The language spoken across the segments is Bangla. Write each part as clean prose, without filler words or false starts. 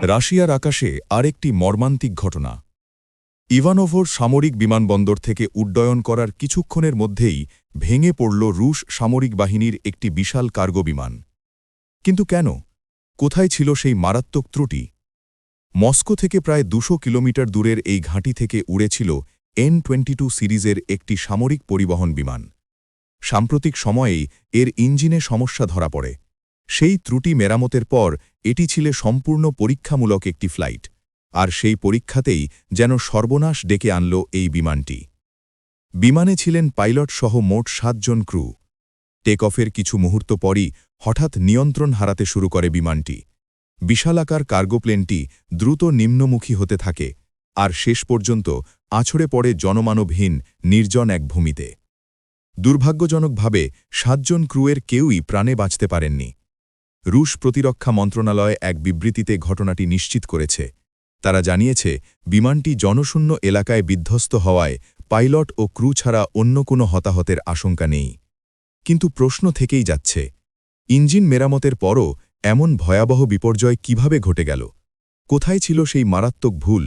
রাশিয়ার আকাশে আরেকটি মর্মান্তিক ঘটনা। ইভানোভোর সামরিক বিমানবন্দর থেকে উড্ডয়ন করার কিছুক্ষণের মধ্যেই ভেঙে পড়ল রুশ সামরিক বাহিনীর একটি বিশাল কার্গো বিমান। কিন্তু কেন? কোথায় ছিল সেই মারাত্মক ত্রুটি? মস্কো থেকে প্রায় ২০০ কিলোমিটার দূরের এই ঘাঁটি থেকে উড়েছিল N-22 সিরিজের একটি সামরিক পরিবহন বিমান। সাম্প্রতিক সময়েই এর ইঞ্জিনে সমস্যা ধরা পড়ে। সেই ত্রুটি মেরামতের পর এটি ছিল সম্পূর্ণ পরীক্ষামূলক একটি ফ্লাইট, আর সেই পরীক্ষাতেই যেন সর্বনাশ ডেকে আনল এই বিমানটি। বিমানে ছিলেন পাইলট সহ মোট ৭ জন ক্রু। টেক অফের কিছু মুহূর্ত পরই হঠাৎ নিয়ন্ত্রণ হারাতে শুরু করে বিমানটি। বিশালাকার কার্গো প্লেনটি দ্রুত নিম্নমুখী হতে থাকে, আর শেষ পর্যন্ত আছড়ে পড়ে জনমানবহীন নির্জন এক ভূমিতে। দুর্ভাগ্যজনকভাবে ৭ জন ক্রুয়ের কেউই প্রাণে বাঁচতে পারেননি। রুশ প্রতিরক্ষা মন্ত্রণালয় এক বিবৃতিতে ঘটনাটি নিশ্চিত করেছে। তারা জানিয়েছে, বিমানটি জনশূন্য এলাকায় বিধ্বস্ত হওয়ায় পাইলট ও ক্রু ছাড়া অন্য কোনো হতাহতের আশঙ্কা নেই। কিন্তু প্রশ্ন থেকেই যাচ্ছে, ইঞ্জিন মেরামতের পরও এমন ভয়াবহ বিপর্যয় কিভাবে ঘটে গেল? কোথায় ছিল সেই মারাত্মক ভুল?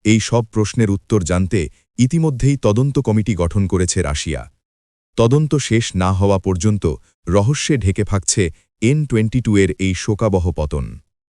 এই সব প্রশ্নের উত্তর জানতে ইতিমধ্যেই তদন্ত কমিটি গঠন করেছে রাশিয়া। তদন্ত শেষ না হওয়া পর্যন্ত রহস্যে ঢেকে থাকছে N-22 এর এই শোকাবহ পতন।